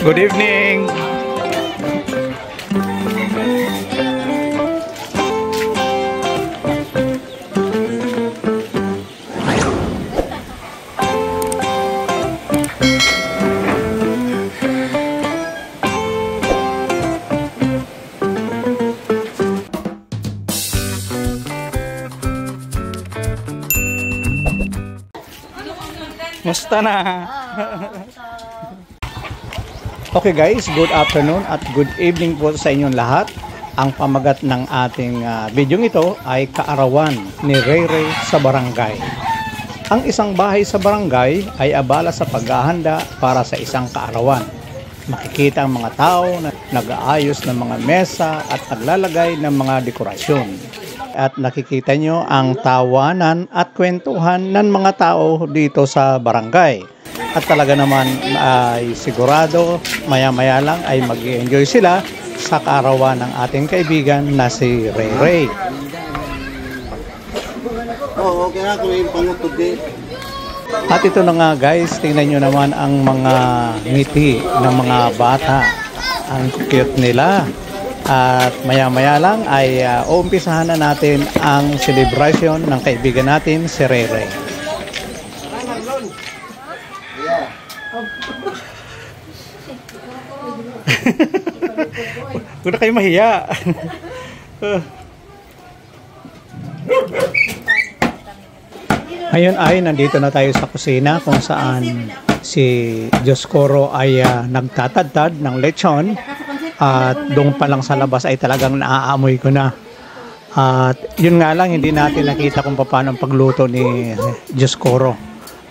Good evening. Musta na? Okay guys, good afternoon at good evening po sa inyong lahat. Ang pamagat ng ating video ito ay kaarawan ni Ray Ray sa barangay. Ang isang bahay sa barangay ay abala sa paghahanda para sa isang kaarawan. Makikita ang mga tao na nag-aayos ng mga mesa at naglalagay ng mga dekorasyon. At nakikita nyo ang tawanan at kwentuhan ng mga tao dito sa barangay. At talaga naman ay sigurado maya-maya lang ay mag-i-enjoy sila sa kaarawan ng ating kaibigan na si Ray Ray. Oo, okay na kung may pangutod din. At ito na nga guys, tingnan nyo naman ang mga ngiti ng mga bata. Ang cute nila. At maya-maya lang ay uumpisahan na natin ang celebration ng kaibigan natin si Ray Ray. Huwag na kayo mahiya. Ngayon ay nandito na tayo sa kusina kung saan si Dioscoro ay nagtatadtad ng lechon. At doon pa lang sa labas ay talagang naaamoy ko na. At yun nga lang, hindi natin nakita kung paano ang pagluto ni Dioscoro.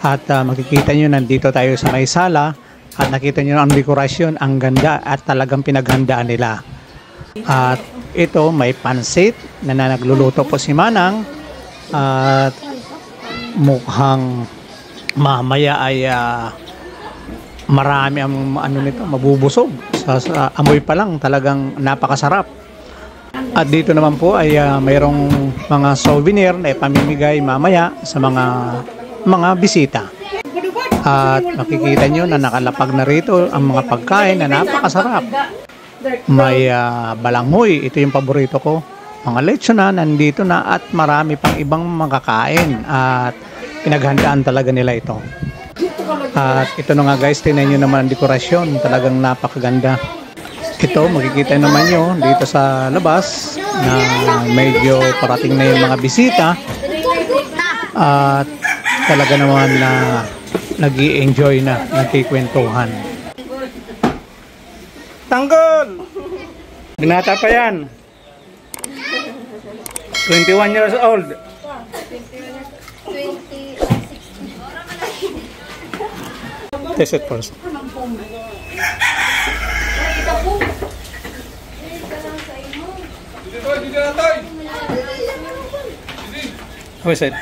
At makikita nyo, nandito tayo sa may sala. At nakita nyo ang dekorasyon, ang ganda at talagang pinaghandaan nila. At ito, may pansit na nagluluto po si Manang. At mukhang mamaya ay marami ang nito, mabubusog. Sa amoy pa lang, talagang napakasarap. At dito naman po ay mayroong mga souvenir na ipamimigay mamaya sa mga bisita. At makikita nyo na nakalapag na rito ang mga pagkain na napakasarap. May balanghoy, ito yung paborito ko. Mga lechon na nandito na at marami pang ibang makakain. At pinaghandaan talaga nila ito. At ito na nga guys, tingnan nyo naman ang dekorasyon. Talagang napakaganda. Ito, makikita naman nyo dito sa labas na medyo parating na yung mga bisita. At talaga naman na nag-i-enjoy na, nagkikwentuhan. Tanggol! Binata pa yan. 21 years old. 20, Test it first. How is it?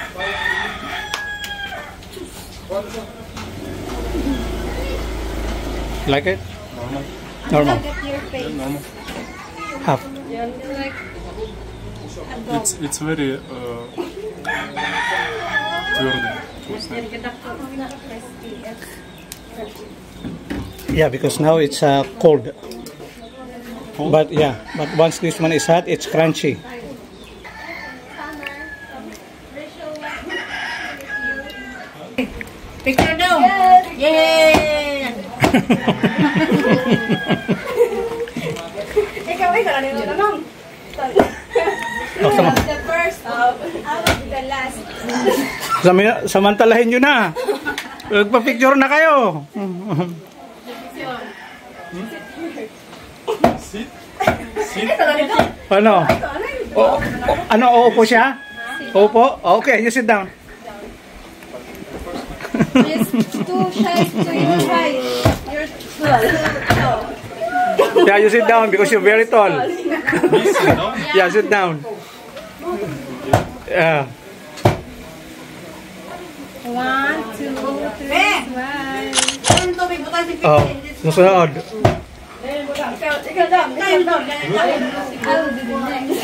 Like it? Normal. Normal. Half. It's very Yeah, because now it's cold. But yeah, but once this one is hot, it's crunchy. Picture daw. Yay! Ikaw na nito tanong. The first of the last. Samantalahin nyo na. Magpa-picture na kayo. Sit. Ano? Ano, uupo siya? Uupo? Okay, you sit down. It's too shy to your height. You're tall. Yeah, you sit down because you're very tall. Yeah, sit down. Yeah. 1, 2, 3, smile. Oh, susunod. Ikaw daw. I will do the next.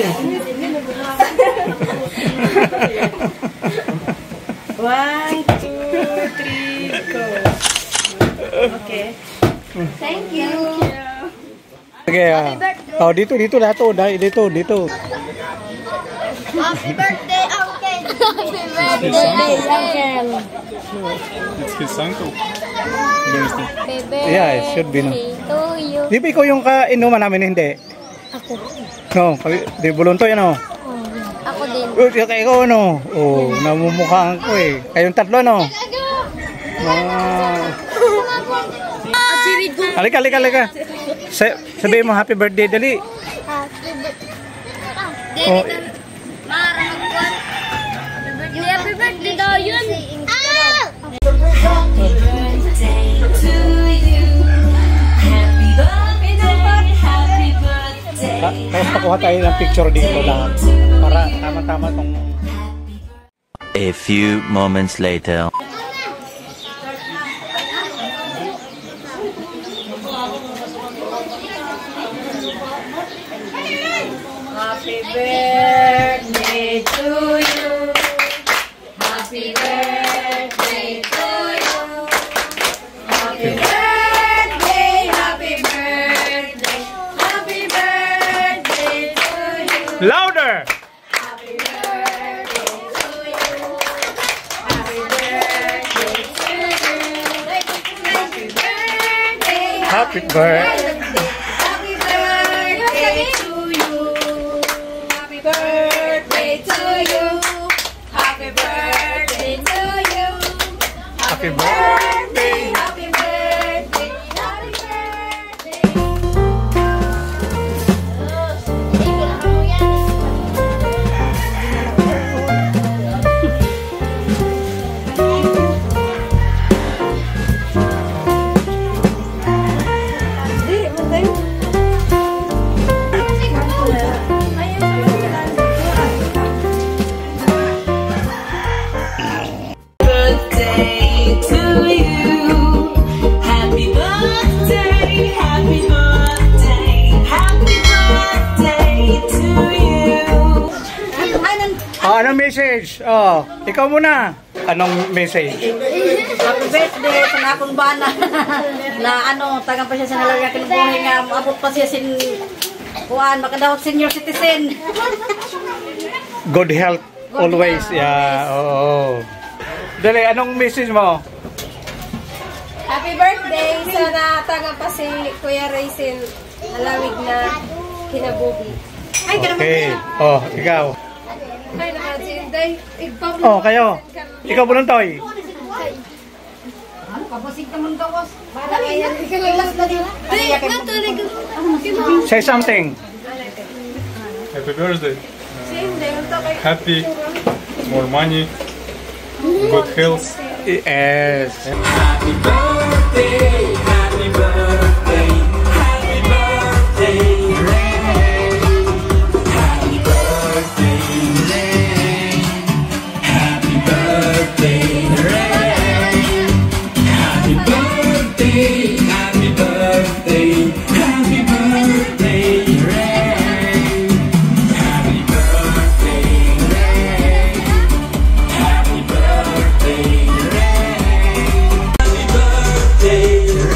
1, 2, 3, go. Okay. Thank you. Sige. Oh, dito lahat. Oh, dito. Happy birthday, Uncle! Happy birthday, Uncle! It's his uncle. Birthday. Baby, Yeah, it should be, no? to you. Di ba ikaw yung kainuman namin, hindi? Ako. No, di buluntoy, ano? Ako din. Ikaw, ano? Oh, namumukhaan ko eh. Kayong tatlo, ano? Halika. Sabihin mo, happy birthday, dali. Happy birthday. Oh, Happy birthday daw yun. tapos pakuha tayo ng picture dito lang. Para tama-tama tong... A few moments later. Happy birthday to you. Happy birthday to you. Happy birthday, happy birthday. Happy birthday to you. Louder! Happy birthday to you. Happy birthday to you. Happy birthday. Happy birthday. Happy birthday to you. Happy birthday to you. Happy birthday to you. Happy birthday. Happy birthday. Happy birthday. Birthday to you. Happy birthday, happy birthday, happy birthday to you. Oh, anong message? Oh, ikaw muna. Anong message? Happy birthday sa akong bana na tagang pa siya sa nalagyan kinubuhay nga abot pa siya makadahot senior citizen. Good health always. Yeah, oo. Dali, anong message mo? Happy birthday! Sana taga pa si Kuya Raisin alawig na kinabuhi. Okay. Oh, ikaw. Ay, nakasinday. Oh, kayo. Ikaw buluntoy. Kapasig ka mong gawas. Say something. Happy birthday. Happy. More money. Good health. Yes. Happy birthday, happy birthday, happy birthday, Ray. Happy birthday, Ray. Happy birthday, Ray. Happy birthday, happy birthday, happy birthday, Ray. Happy birthday, Ray. Happy birthday, Ray. Happy birthday,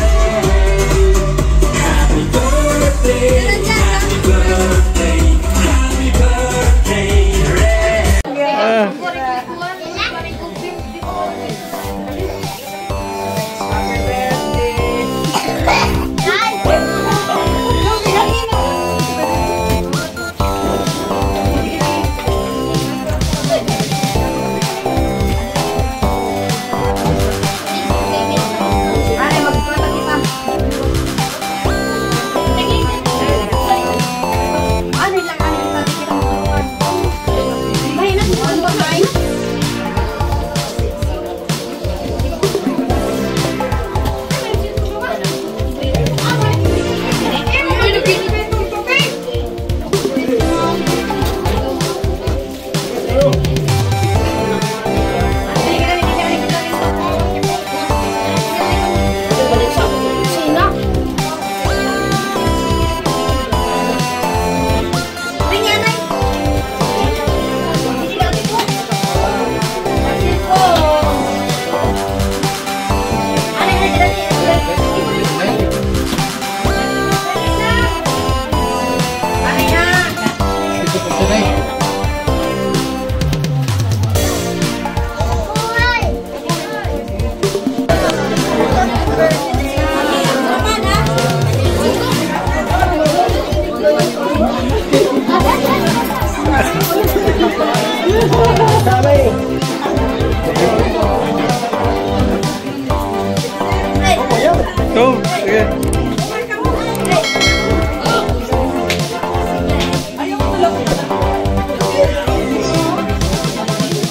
Go, sige.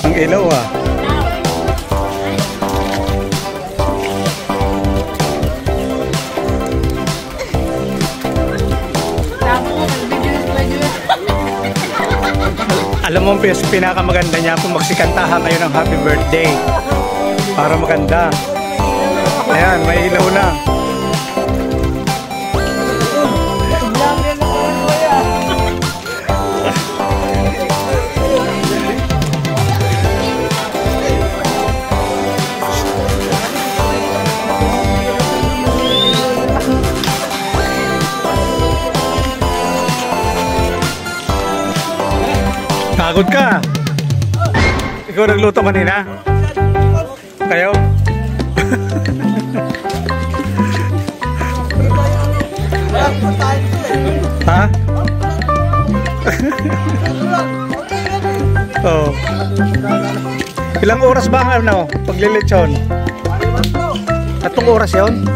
Ang ilaw ah. Alam mo, pinakamaganda niya kung magsikantahan kayo ng happy birthday para maganda. Ayan, may ilaw na. Pagod ka. Ikaw nagluto kanina? Kayo? Ha? Oh. Ilang oras ba ang ano, paglilitsyon? 3 oras yun?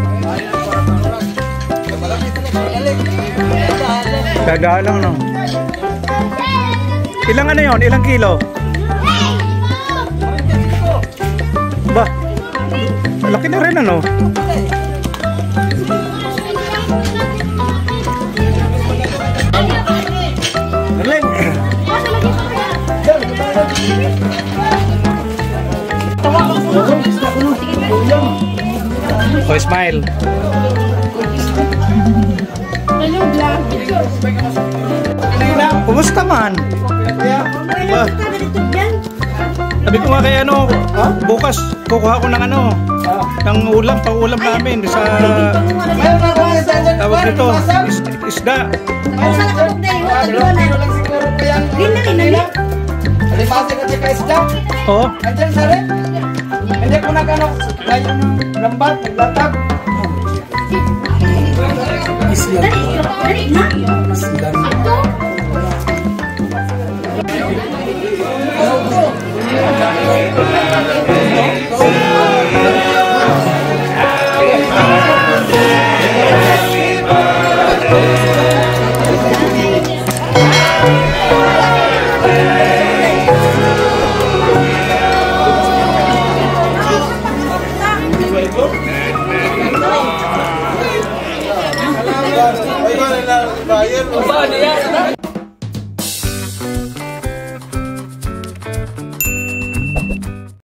Dadaan lang, no? Ilang ano yun? Ilang kilo? Ba? Laki na rin ano? Galing! Oh, smile! Kumusta man? Ba? Sabi ko nga kay ano, bukas kukuha ko ng ano, ng ulam, pang-ulam namin sa tawag nito, isda. Oo. Hindi ko nagano, layo ng lambat, naglatag. Bayar.